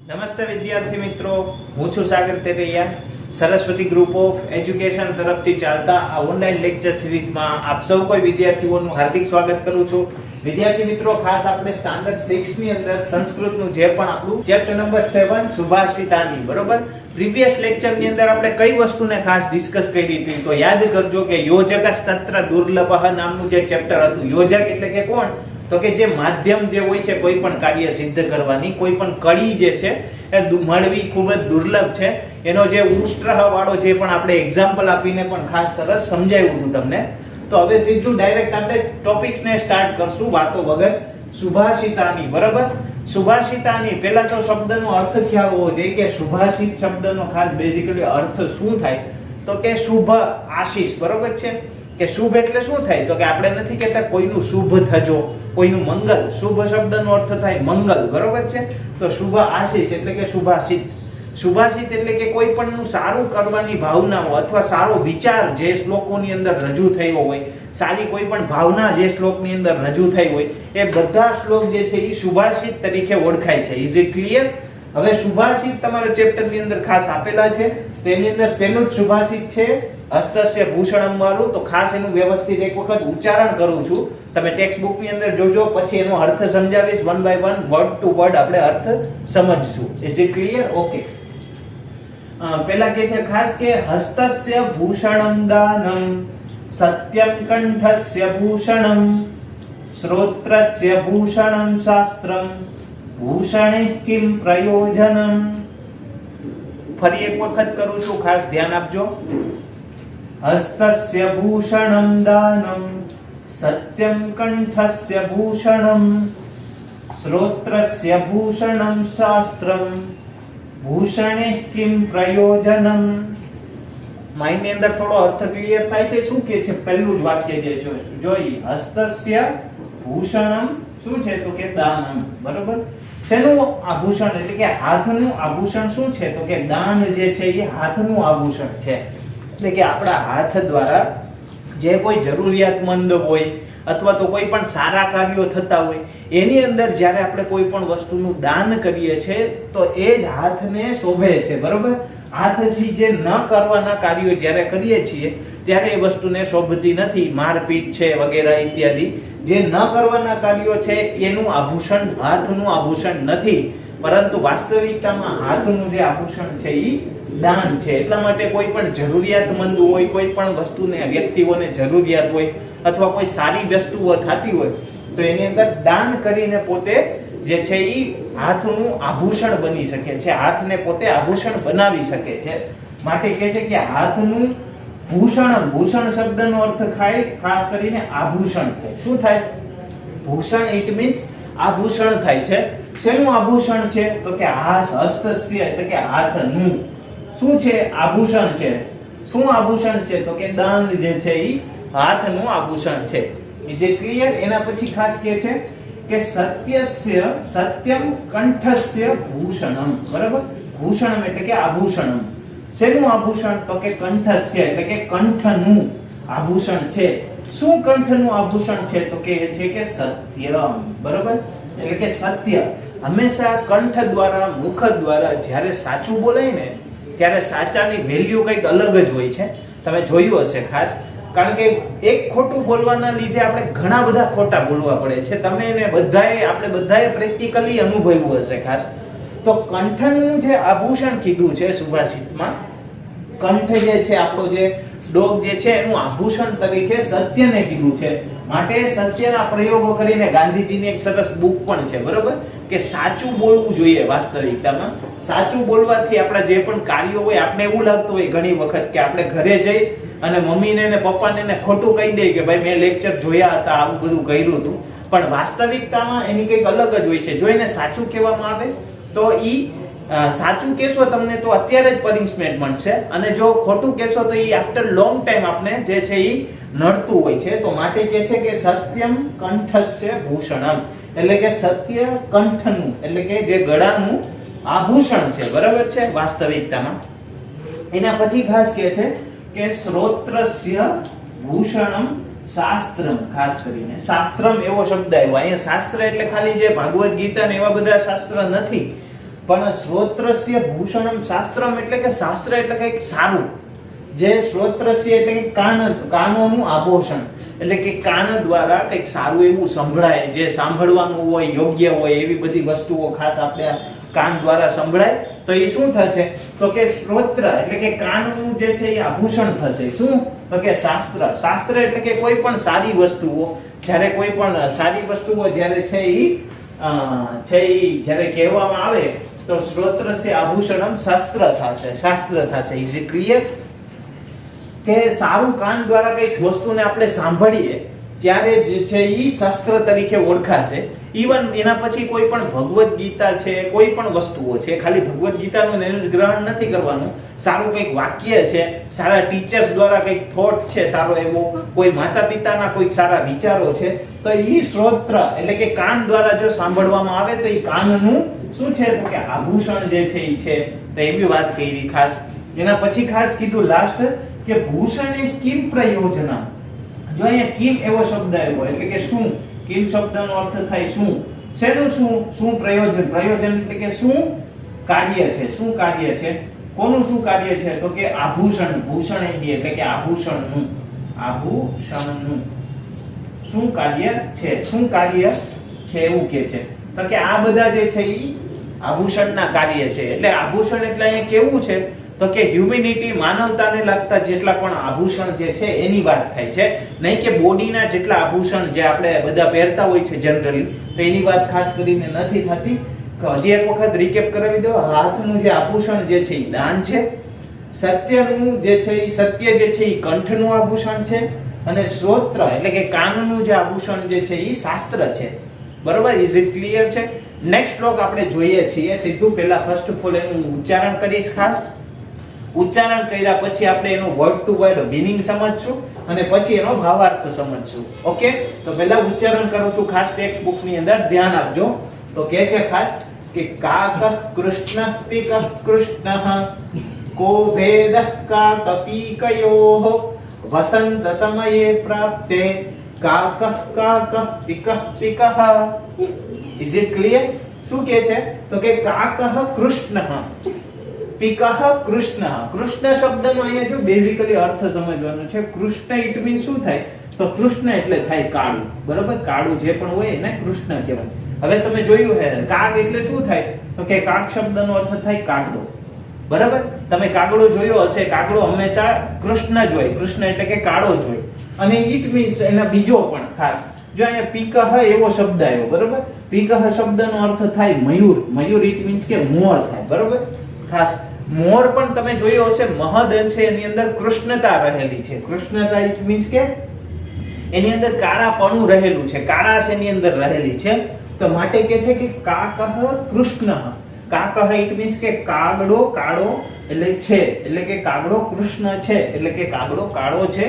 નમસ્તે વિદ્યાર્થી મિત્રો, હું છું Sagar Teraiya. Saraswati group of education તરફથી ચાલતા આ ઓનલાઈન લેક્ચર સિરીઝમાં આપ સૌ કોઈ વિદ્યાર્થીઓનું હાર્દિક સ્વાગત કરું છું. વિદ્યાર્થી મિત્રો, ખાસ આપણે સ્ટાન્ડર્ડ 6 ની અંદર સંસ્કૃતનું જે પણ આપણું ચેપ્ટર નંબર 7 સુભાષિતાની, બરોબર, પ્રીવિયસ લેક્ચર ની અંદર આપણે કઈ વસ્તુને ખાસ ડિસ્કસ કરી હતી તો યાદ કરજો કે યોજકસ્તત્ર દુર્લભઃ નામનું જે ચેપ્ટર હતું. યોજક એટલે કે કોણ? તો કે જે માધ્યમ જે હોય છે કોઈ પણ કાર્ય સિદ્ધ કરવાની, કોઈ પણ કડી જે છે એ મળવી ખૂબ જ દુર્લભ છે. એનો જે ઉષ્ટ્રહ વાળો જે પણ આપણે એક્ઝામ્પલ આપીને પણ ખાસ સરસ સમજાવ્યું હતું તમને. તો હવે સીધું ડાયરેક્ટ આપણે ટોપિક્સને સ્ટાર્ટ કરશું વાતો વગર. સુભાષિતાની, બરાબર. સુભાષિતાની પહેલા તો શબ્દનો અર્થ ખ્યાલ હોવો જોઈએ કે સુભાષિત શબ્દનો ખાસ બેઝિકલી અર્થ શું થાય તો કે શુભ આશીષ, બરોબર છે. કે શુભ એટલે શું થાય તો કે આપણે નથી કહેતા કોઈનું શુભ થજો, કોઈનું મંગલ. શુભ શબ્દનો અર્થ થાય મંગલ, બરોબર છે. તો શુભ આશીષ એટલે કે શુભાષિત. શુભાષિત એટલે કે કોઈ પણનું સારું કરવાની ભાવનાઓ અથવા સારો વિચાર જે શ્લોકોની અંદર રજૂ થયો હોય, સારી કોઈ પણ ભાવના જે શ્લોકની અંદર રજૂ થઈ હોય, એ બધા શ્લોક જે છે એ સુભાષિત તરીકે ઓળખાય છે. Is it clear? હવે સુભાષિત તમારા ચેપ્ટરની અંદર ખાસ આપેલા છે. તેની અંદર પહેલું જ સુભાષિત છે હસ્તસ્ય ભૂષણમ વાળું. તો ખાસ એનું વ્યવસ્થિત એક વખત ઉચ્ચારણ કરું છું, તમે ટેક્સ્ટ બુક ની અંદર જોજો, પછી એનો અર્થ સમજાવીશ. One by one, word to word આપણે અર્થ સમજશું. Is it clear? ઓકે. પહેલા કે છે ખાસ કે હસ્તસ્ય ભૂષણમ દાનમ, સત્યમ કંઠસ્ય ભૂષણમ, શ્રોત્રસ્ય ભૂષણમ શાસ્ત્રમ, ભૂષણે કિમ પ્રયોજનમ. ફરી એક વખત કરું છું, ખાસ ધ્યાન આપજો. હસ્તસ્ય ભૂષણમ દાનમ, સત્યમ કંઠસ્ય ભૂષણમ, શ્રોત્રસ્ય ભૂષણમ શાસ્ત્રમ, ભૂષણે કિમ પ્રયોજનમ. માઇન્ડ ની અંદર થોડો અર્થ ક્લિયર થાય છે. શું કે છે પહેલું જ વાક્ય જે છે જોઈ, હસ્તસ્ય ભૂષણમ શું છે તો કે દાનમ, બરોબર. શેનું આભૂષણ એટલે કે હાથનું આભૂષણ શું છે તો કે દાન જે છે એ હાથનું આભૂષણ છે. એટલે કે આપણા હાથ દ્વારા જે કોઈ જરૂરિયાતમંદ હોય અથવા તો કોઈ પણ સારા કાર્યો થતા હોય એની અંદર જ્યારે આપણે કોઈ પણ વસ્તુનું દાન કરીએ છીએ તો એ જ હાથને શોભે છે, બરોબર. હાથથી જે ન કરવાના કાર્યો જ્યારે કરીએ છીએ ત્યારે એ વસ્તુને શોભતી નથી. મારપીટ છે વગેરે ઇત્યાદિ જે ન કરવાના કાર્યો છે એનું આભૂષણ હાથનું આભૂષણ નથી, પરંતુ વાસ્તવિકતામાં હાથનું જે આભૂષણ છે એ દાન છે. એટલા માટે કોઈ પણ જરૂરિયાતમંદ હોય, કોઈ પણ વસ્તુને વ્યક્તિઓને જરૂરિયાત હોય અથવા કોઈ સારી વસ્તુઓ થતી હોય તો એની અંદર દાન કરીને પોતે જે છે એ હાથનું આભૂષણ બની શકે છે, હાથને પોતે આભૂષણ બનાવી શકે છે. માટે કહે છે કે હાથનું ભૂષણ. ભૂષણ શબ્દનો અર્થ થાય ખાસ કરીને આભૂષણ થાય. શું થાય? ભૂષણ ઇટ મીન્સ આભૂષણ થાય છે. શેનું આભૂષણ છે તો કે હસ્તસ્ય એટલે કે હાથનું શું છે? આભૂષણ છે. શું આભૂષણ છે તો કે દાન જે છે એ હાથનું આભૂષણ છે. Is it clear? એના પછી ખાસ કહે છે કે સત્યમ કંઠસ્ય ભૂષણમ, બરાબર. ભૂષણમ એટલે કે આભૂષણમ. શેનું આભૂષણ તો કે કંઠસ્ય એટલે કે કંઠનું આભૂષણ છે. શું કંઠનું આભૂષણ છે તો કે એ છે કે સત્યમ, બરાબર. એટલે કે સત્ય. હંમેશા કંઠ દ્વારા, મુખ દ્વારા જ્યારે સાચું બોલાય ને ત્યારે સાચાની વેલ્યુ કંઈક અલગ જ હોય છે. તમે જોયું હશે ખાસ, કારણ કે એક ખોટું બોલવાના લીધે આપણે ઘણા બધા ખોટા બોલવા પડે છે. તમે ને બધાએ, આપણે બધાએ પ્રેક્ટિકલી અનુભવ્યું હશે ખાસ. તો કંઠનું જે આભૂષણ કીધું છે સુભાષિતમાં, કંઠ જે છે આપણો જે ડોગ જે છે એનું આભૂષણ તરીકે સત્યને કીધું છે. માટે સત્યના પ્રયોગો કરીને ગાંધીજીની એક સરસ બુક પણ છે, બરોબર, કે સાચું બોલવું જોઈએ. વાસ્તવિકતામાં સાચું બોલવાથી આપણા જે પણ કાર્યો હોય, આપણે એવું લાગતું હોય ઘણી વખત કે આપણે ઘરે જઈ અને મમ્મીને ને પપ્પાને ને ખોટું કહી દે કે ભાઈ મેં લેક્ચર જોયા હતા, આવું બધું કર્યું હતું. પણ વાસ્તવિકતામાં એની કંઈક અલગ જ હોય છે. જો એને સાચું કહેવામાં આવે તો સાચું કહેશો તમને તો અત્યારે જ પનિશમેન્ટ મળશે, અને જો ખોટું કહેશો તો આફ્ટર લોંગ ટાઈમ આપણે જે છે એ નડતું હોય છે. તો માટે કહે છે કે સત્યમ કંઠસ્ય ભૂષણમ એટલે કે સત્ય કંઠનું એટલે કે જે ગળાનું આભૂષણ છે, બરાબર છે વાસ્તવિકતામાં. એના પછી ખાસ કહે છે કે શ્રોત્રસ્ય ભૂષણમ શાસ્ત્રમ. ખાસ કરીને શાસ્ત્રમ એવો શબ્દ આવ્યો અહીંયા. શાસ્ત્ર એટલે ખાલી જે ભાગવત ગીતા ને એવા બધા શાસ્ત્ર નથી, પણ શ્રોત્રસ્ય ભૂષણમ શાસ્ત્રમ એટલે કે શાસ્ત્ર એટલે કંઈક સારું. જે શ્રોત્રસ્ય એટલે કે કાનોનું આભૂષણ એટલે કે કાન દ્વારા કંઈક સારું એવું સંભળાય, જે સાંભળવાનું હોય, યોગ્ય હોય એવી બધી વસ્તુઓ ખાસ આપણે કાન દ્વારા સંભળાય તો એ શું થશે? તો કે શ્રોત્ર એટલે કે કાનનું જે છે એ આભૂષણ થશે. શું? તો કે શાસ્ત્ર. શાસ્ત્ર એટલે કે કોઈ પણ સારી વસ્તુઓ, જ્યારે કોઈ પણ સારી વસ્તુઓ જ્યારે છે એ જ્યારે કહેવામાં આવે તો શ્રોત્રસ્ય આભૂષણમ શાસ્ત્ર થશે. શાસ્ત્ર થશે. Is it clear? કે સારું કાન દ્વારા કઈક વસ્તુને આપણે સાંભળીએ ત્યારે જે છે એ શાસ્ત્ર તરીકે ઓળખાશે. ઈવન એના પછી કોઈ પણ ભગવદ્ ગીતા છે, કોઈ પણ વસ્તુઓ છે, ખાલી ભગવદ્ ગીતાનું એનું જ ગ્રહણ નથી કરવાનું. સારું કંઈક વાક્ય છે, સારા ટીચર્સ દ્વારા કંઈક થોટ છે સારો એવો, કોઈ માતા પિતાના કોઈક સારા વિચારો છે, તો એ શ્રોત્ર એટલે કે કાન દ્વારા જો સાંભળવામાં આવે તો એ કાનનું શું છે? તો કે આભૂષણ જે છે એ છે. તો એવી વાત કરી ખાસ. એના પછી ખાસ કીધું લાસ્ટ કે ભૂષણે કિમ પ્રયોજન. જો અહીંયા કિમ એવો શબ્દ આવ્યો એટલે કે શું? કિમ શબ્દનો અર્થ થાય શું? શેનું શું? શું પ્રયોજન? પ્રયોજન એટલે કે શું કાર્ય છે? શું કાર્ય છે? કોનું શું કાર્ય છે? તો કે આભૂષણ. ભૂષણ એટલે કે આભૂષણનું. આભૂષણનું શું કાર્ય છે? શું કાર્ય છે એવું કે છે. તો કે આ બધા જે છે એ આભૂષણના કાર્ય છે. એટલે આભૂષણ એટલે અહીંયા કેવું છે? તો કે હ્યુમેનિટી, માનવતાને લગતા જેટલા પણ આભૂષણ જે છે એની વાત થાય છે, નહીં કે બોડીના જેટલા આભૂષણ જે આપણે બધા પહેરતા હોય છે જનરલી, તો એની વાત ખાસ કરીને નથી થતી. હજી એક વખત રીકેપ કરાવી દો. હાથનું જે આભૂષણ જે છે એ દાન છે, સત્યનું જે છે એ સત્ય જે છે એ કંઠનું આભૂષણ છે, અને શ્રોત્ર એટલે કે કાનનું જે આભૂષણ જે છે એ શાસ્ત્ર છે. બરોબર? ઇઝ ઇટ ક્લિયર છે? નેક્સ્ટ શ્લોક આપણે જોઈએ છીએ. સીધું પહેલા ફર્સ્ટ ઓફ ઓલ એનું ઉચ્ચારણ કરીશ ખાસ. ઉચ્ચારણ કર્યા પછી આપણે એનો વર્ડ ટુ વર્ડ મીનિંગ સમજશું અને પછી એનો ભાવાર્થ સમજશું. ઓકે? તો પહેલા ઉચ્ચારણ કરું છું ખાસ ટેક્સ્ટ બુક ની અંદર ધ્યાન આપજો. તો કે છે ખાસ કે કાક કૃષ્ણ પિક કૃષ્ણ કો ભેદ કાક પીકયોઃ વસંત સમયે પ્રાપ્તે કાક કાક પિક પિકઃ. Is it clear? શું કે છે? તો કે કાક કૃષ્ણ પિકઃ કૃષ્ણ. કૃષ્ણ શબ્દનો અહીંયા જો બેઝિકલી અર્થ સમજવાનો છે. કૃષ્ણ ઇટ મીન શું થાય? તો કૃષ્ણ એટલે થાય કાળું. બરોબર? કાળું જે પણ હોય એને કૃષ્ણ કહેવાય. હવે તમે જોયું હે કાગ એટલે શું થાય? તો કે કાગ શબ્દનો અર્થ થાય કાગડો. બરાબર? તમે કાગડો જોયો હશે. કાગડો હંમેશા કૃષ્ણ જ હોય. કૃષ્ણ એટલે કે કાળો જ હોય. અને ઇટ મીન્સ એના બીજો પણ ખાસ જો અહીંયા પીકઃ એવો શબ્દ આવ્યો. બરોબર? પીકઃ શબ્દનો અર્થ થાય મયુર. મયુર ઇટ મીન્સ કે મોર થાય. બરોબર? ખાસ મોર પણ તમે જોયો હશે મહદ અંશે એની અંદર કૃષ્ણતા રહેલી છે. કૃષ્ણતા ઇટ મીન્સ કે એની અંદર કાળાપણું રહેલું છે, કાળાશ એની અંદર રહેલી છે. તો માટે કે છે કે કાકઃ કૃષ્ણ. કાકઃ ઇટ મીન્સ કે કાગડો કાળો એટલે છે, એટલે કે કાગડો કૃષ્ણ છે, એટલે કે કાગડો કાળો છે.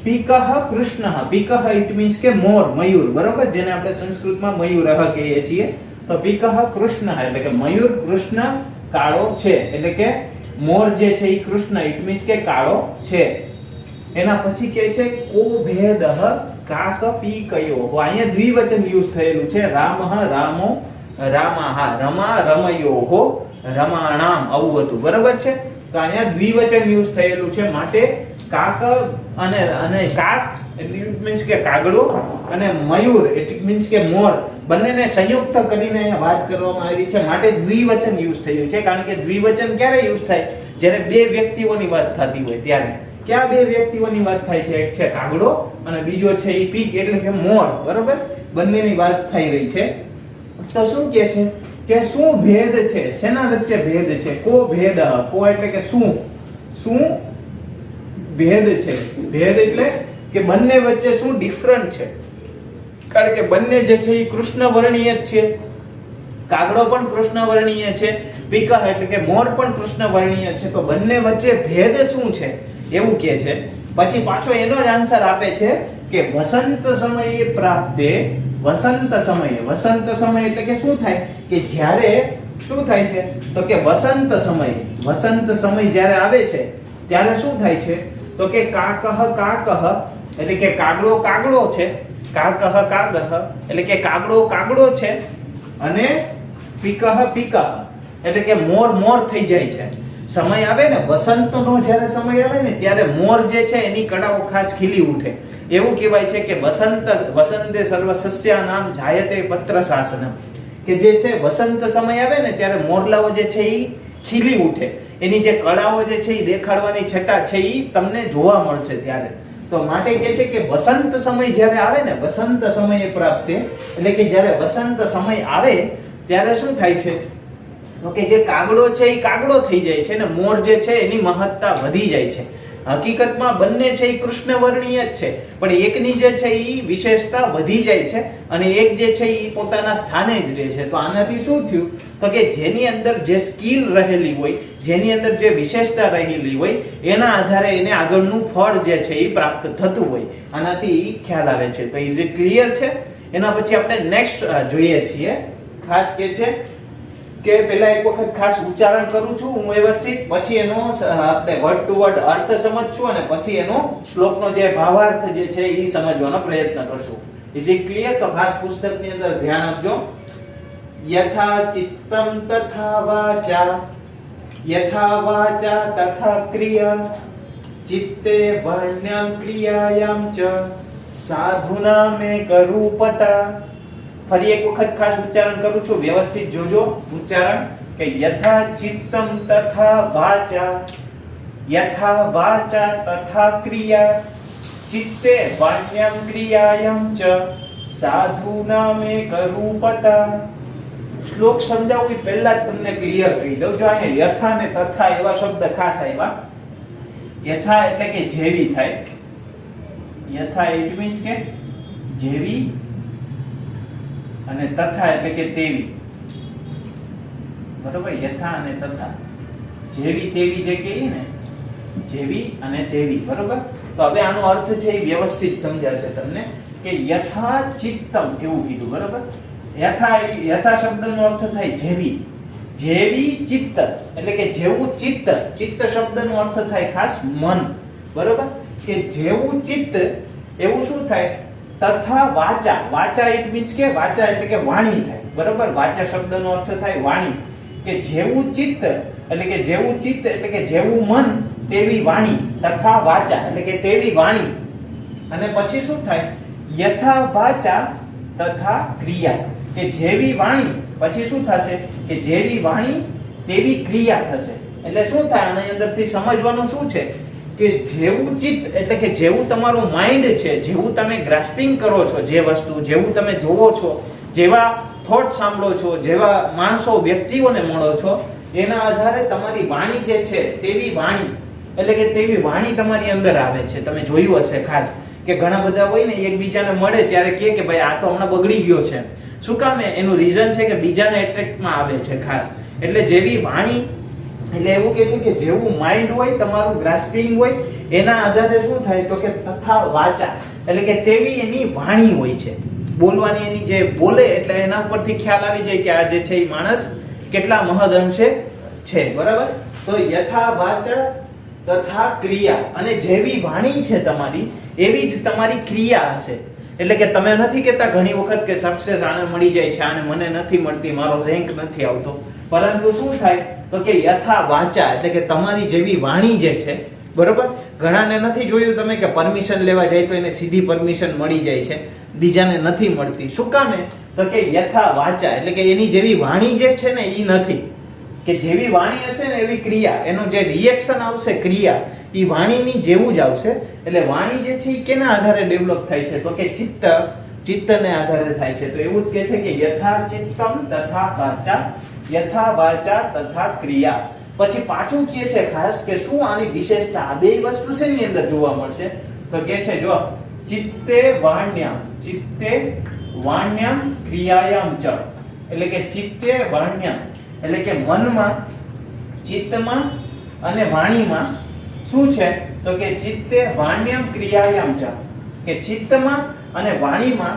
પીકઃ કૃષ્ણ. પીકઃ ઇટ મીન્સ કે મોર, મયુર. બરોબર? જેને આપણે સંસ્કૃતમાં મયુરઃ કહીએ છીએ. તો પીકઃ કૃષ્ણ એટલે કે મયુર કૃષ્ણ કાળો છે, એટલે કે મોર જે છે એ કૃષ્ણ ઇટ મીન્સ કે કાળો છે. એના પછી કહે છે કો ભેદઃ કાક પીકયો. અહીંયા દ્વિવચન યુઝ થયેલું છે. રામઃ રામો રામાહ રમા રમયોઃ રમાણામ આવું હતું. બરાબર છે? તો અહીંયા દ્વિવચન યુઝ થયેલું છે. માટે કાક અને કાક ઇટ મીન્સ કે કાગડો અને મયુર ઇટ મીન્સ કે મોર બંનેને સંયુક્ત કરીને અહીંયા વાત કરવામાં આવી છે. માટે દ્વિવચન યુઝ થયું છે. કારણ કે દ્વિવચન ક્યારે યુઝ થાય? જ્યારે બે વ્યક્તિઓની વાત થતી હોય ત્યારે. ક્યાં બે વ્યક્તિઓની વાત થાય છે? એક છે કાગડો અને બીજો છે ઈ પીક એટલે કે મોર. બરોબર? બંનેની વાત થઈ રહી છે. તો શું કે છે કે શું ભેદ છે? શેના વચ્ચે ભેદ છે? કો ભેદ. કો એટલે કે શું? શું ભેદ છે? ભેદ એટલે કે બંને વચ્ચે શું ડિફરન્ટ છે? કારણ કે બંને જે છે એ કૃષ્ણ વર્ણીય જ છે. કાગડો પણ કૃષ્ણ વર્ણીય છે, પીકઃ એટલે કે મોર પણ કૃષ્ણ વર્ણીય છે. તો બંને વચ્ચે ભેદ શું છે એવું કહે છે. પછી પાછો એનો જ આન્સર આપે છે કે વસંત સમયે પ્રાપ્તે. વસંત સમયે. વસંત સમય એટલે કે શું થાય? કે જ્યારે શું થાય છે? તો કે વસંત સમયે. વસંત સમય જ્યારે આવે છે ત્યારે શું થાય છે? તો કે કાકઃ કાકઃ એટલે કે કાગડો કાગડો છે. કાકઃ કાગઃ એટલે કે કાગડો કાગડો છે. અને પીકઃ પીકઃ એટલે કે મોર થઈ જાય છે. સમય આવે ને વસંતનો જ્યારે સમય આવે ને ત્યારે મોર જે છે એની કળાઓ ખાસ ખીલી ઉઠે. એવું કહેવાય છે કે વસંતે સર્વ સસ્યાનામ જાયતે પત્ર શાસનમ, કે જે છે વસંત સમય આવે ને ત્યારે મોરલાઓ જે છે એ ખીલી ઉઠે. એની જે કળાઓ જે છે એ દેખાડવાની છટા છે એ તમને જોવા મળશે ત્યારે. તો માટે કહે છે કે વસંત સમય જ્યારે આવે ને, વસંત સમયે પ્રાપ્તે, એટલે કે જ્યારે વસંત સમય આવે ત્યારે શું થાય છે તો કે જે કાગડો છે એ કાગડો થઈ જાય છે ને મોર જે છે એની મહત્તા વધી જાય છે. હકીકતમાં બંને છે એ કૃષ્ણવર્ણીય જ છે, પણ એકની જે છે એ વિશેષતા વધી જાય છે અને એક જે છે એ પોતાના સ્થાને જ રહે છે. તો આનાથી શું થયું તો કે જેની અંદર જે સ્કિલ રહેલી હોય, જેની અંદર જે વિશેષતા રહેલી હોય એના આધારે એને આગળનું ફળ જે છે એ પ્રાપ્ત થતું હોય. આનાથી ખ્યાલ આવે છે. તો ઇઝ ઇટ ક્લિયર છે? એના પછી આપણે નેક્સ્ટ જોઈએ છીએ. ખાસ કે છે કે પહેલા એક વખત ખાસ ઉચ્ચારણ કરું છું હું વ્યવસ્થિત, પછી એનો આપણે વર્ડ ટુ વર્ડ અર્થ સમજશું અને પછી એનો શ્લોકનો જે ભાવાર્થ જે છે એ સમજવાનો પ્રયત્ન કરશું. Is it clear? તો ખાસ પુસ્તકની અંદર ધ્યાન આપજો. યથા ચિત્તમ તથા વાચા તથા ક્રિયા ચિત્તે વર્ણ્યમ ક્રિયાયામ ચ સાધુના મે કરૂપતા. ફરી એક વખત ખાસ ઉચ્ચારણ કરું છું, વ્યવસ્થિત જોજો ઉચ્ચારણ કે યથા ચિત્તમ તથા વાચા તથા ક્રિયા ચિત્તે વાણ્યમ ક્રિયાયમ ચ સાધુના મે કરૂપતા. શ્લોક સમજાવું એ પહેલા જ તમને ક્લિયર કરી દઉં. જો અહીંયા યથા ને તથા એવા શબ્દ ખાસ આવ્યા. યથા એટલે કે જેવી થાય. યથા ઇટ મીન્સ કે જેવી, અને તથા એટલે કે તેવી. બરોબર? યથા અને તથા, જેવી તેવી જે કહીએ ને, જેવી અને તેવી. બરોબર? તો હવે આનો અર્થ છે એ વ્યવસ્થિત સમજાશે તમને કે યથા ચિત્તમ એવું કીધું. બરોબર? યથા શબ્દનો અર્થ થાય જેવી. જેવી ચિત્ત એટલે કે જેવું ચિત્ત. ચિત્ત શબ્દનો અર્થ થાય ખાસ મન. બરોબર? કે જેવું ચિત્ત એવું શું થાય? તથા વાચા ઇટ મીન્સ કે વાચા એટલે કે વાણી થાય. બરોબર? વાચા શબ્દનો અર્થ થાય વાણી. કે જેવું ચિત્ત એટલે કે જેવું ચિત્ત એટલે કે જેવું મન તેવી વાણી. તથા વાચા એટલે કે તેવી વાણી. અને પછી શું થાય? યથા વાચા તથા ક્રિયા, કે જેવી વાણી પછી શું થશે કે જેવી વાણી તેવી ક્રિયા થશે. એટલે શું થાય આની અંદરથી સમજવાનું શું છે કે જેવું ચિત્ત એટલે કે જેવું તમારું માઇન્ડ છે, જેવું તમે ગ્રાસ્પિંગ કરો છો જે વસ્તુ, જેવું તમે જોવો છો, જેવા થોટ સાંભળો છો, જેવા માણસો વ્યક્તિઓને મળો છો, એના આધારે તમારી વાણી જે છે તેવી વાણી એટલે કે તેવી વાણી તમારી અંદર આવે છે. તમે જોયું હશે ખાસ કે ઘણા બધા હોય ને એકબીજાને મળે ત્યારે કહે કે ભાઈ આ તો હમણાં બગડી ગયો છે. શું કામ? એનું રીઝન છે કે બીજાને એટ્રેક્ટમાં આવે છે ખાસ. એટલે જેવી વાણી એટલે એવું કે છે કે જેવું માઇન્ડ હોય તમારું, ગ્રાસ્પિંગ હોય, એના આધારે શું થાય તો કે તથા વાચા એટલે કે તેવી એની વાણી હોય છે. બોલવાની એની જે બોલે એટલે એના ઉપરથી ખ્યાલ આવી જાય કે આ જે છે એ માણસ કેટલા મહદ અંશે છે. બરાબર? તો યથા વાચા તથા ક્રિયા, અને જેવી વાણી છે તમારી એવી જ તમારી ક્રિયા હશે. એટલે કે તમે નથી કહેતા ઘણી વખત કે સક્સેસ આને મળી જાય છે, આને મને નથી મળતી, મારો રેન્ક નથી આવતો. પરંતુ શું થાય તો કે યથા વાચા એટલે કે તમારી જેવી વાણી જે છે. બરોબર? ઘણાને નથી જોયું તમે કે પરમિશન લેવા જાય તો એને સીધી પરમિશન મળી જાય છે, બીજાને નથી મળતી. શું કામે તો કે યથા વાચા એટલે કે એની જેવી વાણી જે છે ને એ નથી. કે જેવી વાણી હશે ને એવી ક્રિયા, એનો જે રિએક્શન આવશે ક્રિયા એ વાણીની જેવું જ આવશે. એટલે વાણી જે છે એ કેના આધારે ડેવલપ થાય છે તો કે ચિત્તને આધારે થાય છે. તો એવું જ કહે છે કે યથા ચિત્તમ તથા વાચા, યથા વાચા તથા ક્રિયા. પછી પાછું કહે છે ખાસ કે શું આની વિશેષતા, આ બે વસ્તુ શેની અંદર જોવા મળશે તો કહે છે જો ચિત્તે વાણ્યમ ક્રિયાયામ ચ. એટલે કે ચિત્તે વાણ્યમ એટલે કે મનમાં, ચિત્તમાં અને વાણીમાં શું છે તો કે ચિત્તે વાણ્યમ ક્રિયાયામ ચ. કે ચિત્તમાં અને વાણીમાં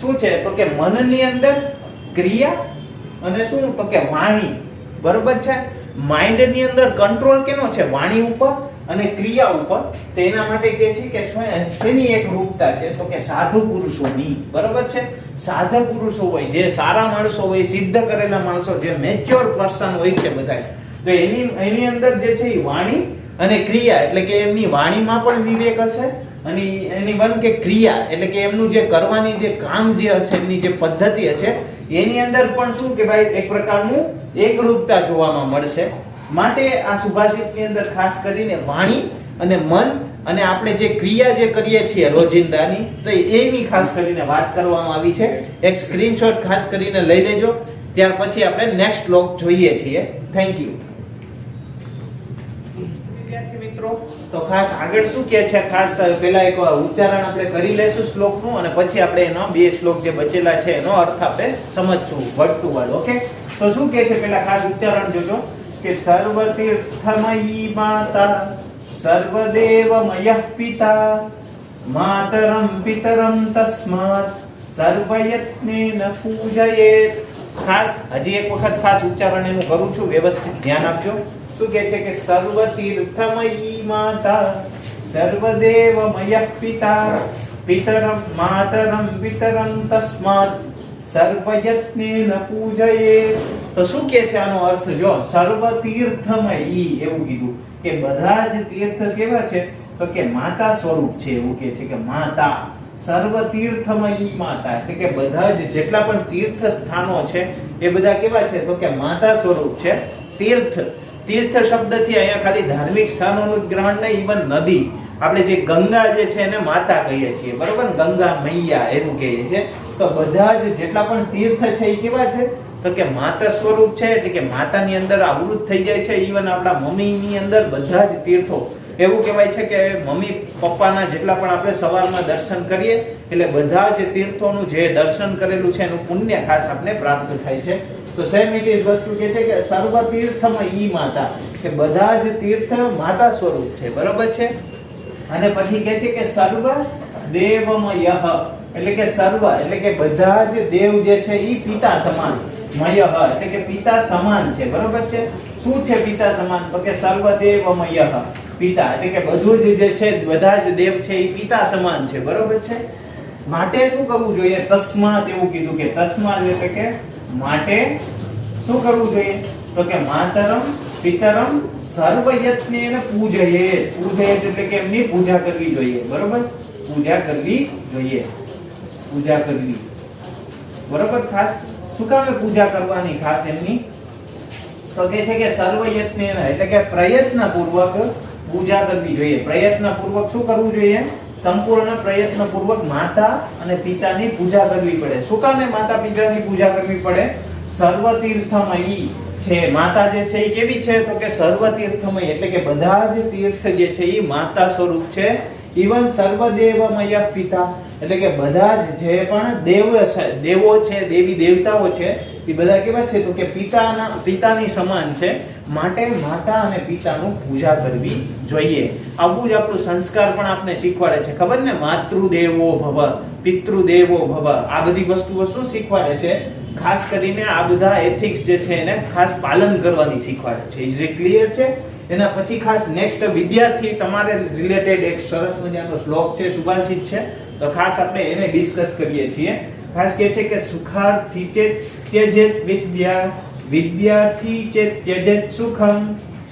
શું છે તો કે મનની અંદર ક્રિયા અને શું તો કે વાણી. બરોબર છે? માઇન્ડ ની અંદર કંટ્રોલ કેનો છે? વાણી ઉપર અને ક્રિયા ઉપર, તો એના માટે કહે છે કે શેની એક રૂપતા છે, તો કે સાધુ પુરુષોની. બરોબર છે? સાધુ પુરુષો હોય, જે સારા માણસો હોય, સિદ્ધ કરેલા માણસો, જે મેચ્યોર પર્સન હોય છે બધા, તો એની અંદર જે છે એ વાણી અને ક્રિયા, એટલે કે એમની વાણીમાં પણ વિવેક હશે અને એની બન કે ક્રિયા, એટલે કે એમનું જે કરવાની જે કામ જે હશે, એમની જે પદ્ધતિ હશે, એની અંદર પણ શું કે ભાઈ એક પ્રકારનું એકરૂપતા જોવામાં મળશે. માટે આ સુભાષિતની અંદર ખાસ કરીને વાણી અને મન અને આપણે જે ક્રિયા જે કરીએ છીએ રોજિંદાની, તો એની ખાસ કરીને વાત કરવામાં આવી છે. એક સ્ક્રીનશોટ ખાસ કરીને લઈ લેજો, ત્યાર પછી આપણે નેક્સ્ટ શ્લોક જોઈએ છીએ. Thank you. વિદ્યાર્થી મિત્રો, તો ખાસ આગળ શું કહે છે, ખાસ પહેલા એક ઉચ્ચારણ આપણે કરી લેશું શ્લોકનું, અને પછી આપણે એનો બે શ્લોક જે બચેલા છે એનો અર્થ આપણે સમજશું વળતું વાળ. ઓકે, તો શું કહે છે પહેલા ખાસ ઉચ્ચારણ જોજો કે સર્વ તીર્થમયી માતા સર્વદેવમયઃ પિતા માતરમ પિતરમ તસ્માત સર્વયત્નેન પૂજયેત. ખાસ હજી એક વખત ખાસ ઉચ્ચારણ એનું કરું છું, વ્યવસ્થિત ધ્યાન આપજો. શું કહે છે કે સર્વ તીર્થમયી માતા સર્વદેવમયઃ પિતા પિતરમ માતરમ પિતરમ તસ્માત સર્વયત્નેન પૂજયેત. તો શું કહે છે આનો અર્થ જો, સર્વ તીર્થમયી એવું કીધું કે બધા જ તીર્થ કેવા છે, તો કે માતા સ્વરૂપ છે એવું કહે છે કે માતા સર્વ તીર્થમયી માતા, એટલે કે બધા જ જેટલા પણ તીર્થ સ્થાનો છે એ બધા કેવા છે, તો કે માતા સ્વરૂપ છે. તીર્થ, તીર્થ શબ્દથી અહીંયા ખાલી ધાર્મિક સ્થાનોનું ગ્રહણ નહીં, ઇવન નદી, આપણે જે ગંગા જે છે એને માતા કહીએ છીએ, બરોબર? ગંગા મૈયા એવું કહીએ છીએ. તો બધા જ જેટલા પણ તીર્થ છે એ કેવા છે, તો કે માતા સ્વરૂપ છે, એટલે કે માતાની અંદર આવૃત થઈ જાય છે. ઇવન આપણા મમ્મીની અંદર બધા જ તીર્થો, એવું કહેવાય છે કે મમ્મી પપ્પાના જેટલા પણ આપણે સવારમાં દર્શન કરીએ, એટલે બધા જ તીર્થોનું જે દર્શન કરેલું છે એનું પુણ્ય ખાસ આપણે પ્રાપ્ત થાય છે. તો સેમ ઇટ ઇઝ વસ્તુ કે છે કે સર્વ તીર્થમાં ઈ માતા, કે બધા જ તીર્થ માતા સ્વરૂપ છે. બરોબર છે? અને પછી કહે છે કે સર્વ દેવમય, એટલે કે સર્વ એટલે કે બધા જ દેવ જે છે ઈ પિતા સમાન, મય એટલે કે પિતા સમાન છે. બરોબર છે? શું છે પિતા સમાન, તો કે સર્વ દેવમય પિતા, એટલે કે બધું જ જે છે બધા જ દેવ છે ઈ પિતા સમાન છે. બરોબર છે? માટે શું કરવું જોઈએ, તસ્માત એવું કીધું કે તસ્માત એટલે કે માટે શું કરવું જોઈએ, તો કે માતરમ પિતરમ સર્વયત્નેન પૂજયેત. પૂજયેત એટલે કે એમની પૂજા કરવી જોઈએ. બરોબર? પૂજા કરવી જોઈએ, પૂજા કરવી. બરોબર? ખાસ શું કામે પૂજા કરવાની ખાસ એમની, તો કે છે કે સર્વયત્નેન એટલે કે પ્રયત્ન પૂર્વક પૂજા કરવી જોઈએ. પ્રયત્ન પૂર્વક શું કરવું જોઈએ, સંપૂર્ણ પ્રયત્ન પૂર્વક માતા અને પિતાની પૂજા કરવી પડે. શું કામે માતા પિતાની પૂજા કરવી પડે, સર્વ તીર્થમયી છે માતા જે છે એ કેવી છે, તો કે સર્વ તીર્થમય એટલે કે બધા જ તીર્થ જે છે એ માતા સ્વરૂપ છે. ઇવન સર્વદેવમય પિતા એટલે કે બધા જ જે પણ દેવો છે, દેવી દેવતાઓ છે, એ બધા કેવા છે, તો કે પિતાની સમાન છે. માટે માતા અને પિતાનું પૂજા કરવી જોઈએ. આવું જ આપણું સંસ્કાર પણ આપણે શીખવાડે છે, ખબર ને? માતૃદેવો ભવ, પિતૃદેવો ભવ, આ બધી વસ્તુઓ શું શીખવાડે છે, ખાસ કરીને આ બધા એથિક્સ જે છે એને ખાસ પાલન કરવાની શીખવાડે છે. ઇઝ ઇટ ક્લિયર છે? એના પછી ખાસ નેક્સ્ટ વિદ્યાર્થી તમારે રિલેટેડ એક સરસ મજાનો શ્લોક છે, સુભાષિત છે, તો ખાસ આપણે એને ડિસ્કસ કરીએ છીએ. ખાસ કહે છે કે સુખાર્થી ચેત ત્યજેત વિદ્યા વિદ્યાર્થી ચેત ત્યજેત સુખમ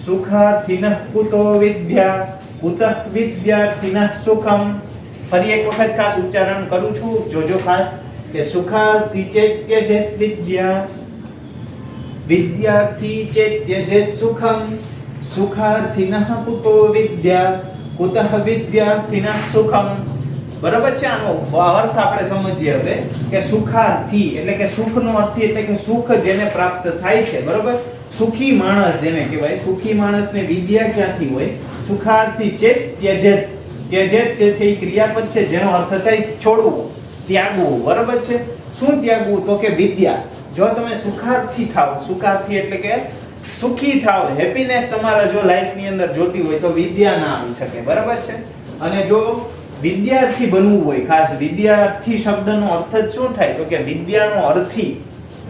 સુખાર્થિનઃ કુતો વિદ્યા કુતઃ વિદ્યાર્થિનઃ સુખમ. ફરી એક વખત ખાસ ઉચ્ચારણ કરું છું, જોજો ખાસ કે સુખાર્થી ચેત ત્યજેત વિદ્યા વિદ્યાર્થી ચેત ત્યજેત સુખમ સુખાર્થિનઃ કુતો વિદ્યા કુતઃ વિદ્યાર્થિનઃ સુખમ. બરાબર છે? આનો અર્થ આપણે સમજીએ હવે કે સુખાર્થી એટલે કે સુખનો અર્થી એટલે કે સુખ જેને પ્રાપ્ત થાય છે. બરાબર? સુખી માણસ જેને કહેવાય, સુખી માણસને વિદ્યા ક્યાંથી હોય? સુખાર્થી ચેત ત્યજેત, ત્યજેત જે છે એ ક્રિયાપદ છે જેનો અર્થ થાય છોડવું, ત્યાગવું. બરાબર છે? શું ત્યાગવું? તો કે વિદ્યા. જો તમે સુખાર્થી થાવ, સુખાર્થી એટલે કે સુખી થાવ, હેપીનેસ તમારા જો લાઈફની અંદર જોતી હોય તો વિદ્યા ના આવી શકે. બરાબર છે? અને જો વિદ્યાર્થી બનવું હોય, ખાસ વિદ્યાર્થી શબ્દનો અર્થ જ શું થાય, તો કે વિદ્યાનો અર્થી.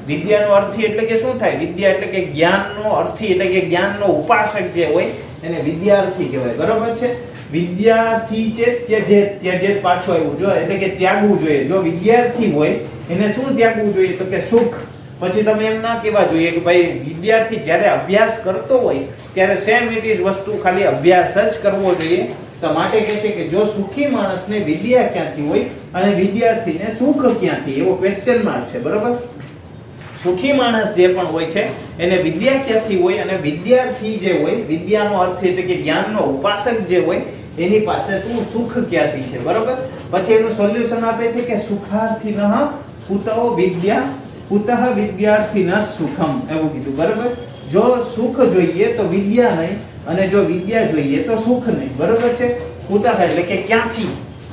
વિદ્યાનો અર્થી એટલે કે શું થાય? વિદ્યા એટલે કે જ્ઞાનનો અર્થી એટલે કે જ્ઞાનનો ઉપાસક જે હોય એને વિદ્યાર્થી કહેવાય. બરોબર છે? વિદ્યાર્થી છે ત્યજેત પાછું આવ્યું જો, એટલે કે ત્યાગવું જોઈએ. જો વિદ્યાર્થી હોય એને શું ત્યાગવું જોઈએ? તો કે સુખ. પછી તમે એમ ના કહેવા જોઈએ કે ભાઈ વિદ્યાર્થી જ્યારે અભ્યાસ કરતો હોય ત્યારે સેમ ઇટ ઇઝ વસ્તુ ખાલી અભ્યાસ જ કરવો જોઈએ. તો માટે કહે છે કે જો સુખી માણસને વિદ્યા ક્યાંથી હોય અને વિદ્યાર્થીને સુખ ક્યાંથી, એવો ક્વેશ્ચન માર્ક છે. બરોબર? સુખી માણસ જે પણ હોય છે એને વિદ્યા ક્યાંથી હોય, અને વિદ્યાર્થી જે હોય, વિદ્યાનો અર્થ એટલે કે જ્ઞાનનો ઉપાસક જે હોય એની પાસે શું સુખ ક્યાંથી છે. બરોબર? પછી એનું સોલ્યુશન આપે છે કે સુખાર્થિનઃ કુતો વિદ્યા કુતઃ વિદ્યાર્થિનઃ સુખમ, એવું કીધું. બરોબર? જો સુખ જોઈએ તો વિદ્યા નહીં, અને જો વિદ્યા જોઈએ તો સુખ નહીં. બરોબર છે? કુતઃ એટલે કે ક્યાંથી.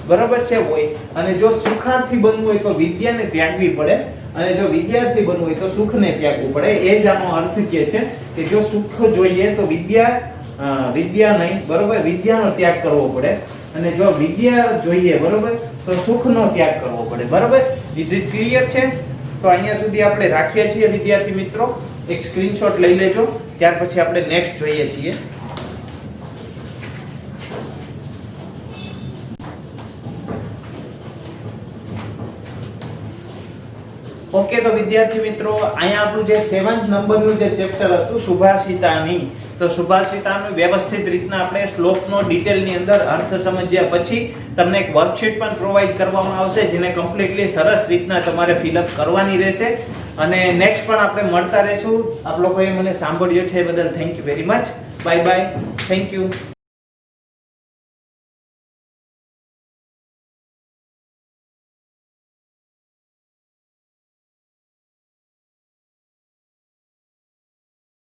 બરોબર છે? હોય. અને જો સુખાર્થી બનવું હોય તો વિદ્યાને ત્યાગવી પડે, અને જો વિદ્યાર્થી બનવું હોય તો સુખને ત્યાગવું પડે. એ જ આનો અર્થ કહે છે કે જો સુખ જોઈએ તો વિદ્યા નહીં. બરોબર? વિદ્યાનો ત્યાગ કરવો પડે, અને જો વિદ્યા જોઈએ બરોબર તો સુખનો ત્યાગ કરવો પડે. બરોબર? ઇઝ ઇટ ક્લિયર છે? તો અહીંયા સુધી આપણે રાખીએ છીએ વિદ્યાર્થી મિત્રો. એક સ્ક્રીનશોટ લઈ લેજો, ત્યાર પછી આપણે નેક્સ્ટ જોઈએ છીએ. ઓકે, તો વિદ્યાર્થી મિત્રો અહીંયા આપણું જે 7th નંબરનું જે ચેપ્ટર હતું સુભાષિતાની, તો સુભાષિતાનું વ્યવસ્થિત રીતના આપણે શ્લોકનો ડિટેલની અંદર અર્થ સમજ્યા પછી તમને એક વર્કશીટ પણ પ્રોવાઈડ કરવામાં આવશે, જેને કમ્પ્લીટલી સરસ રીતના તમારે ફિલઅપ કરવાની રહેશે. અને નેક્સ્ટ પણ આપણે મળતા રહેશું. આપ લોકોએ મને સાંભળ્યો છે એ બદલ thank you very much. Bye bye. Thank you.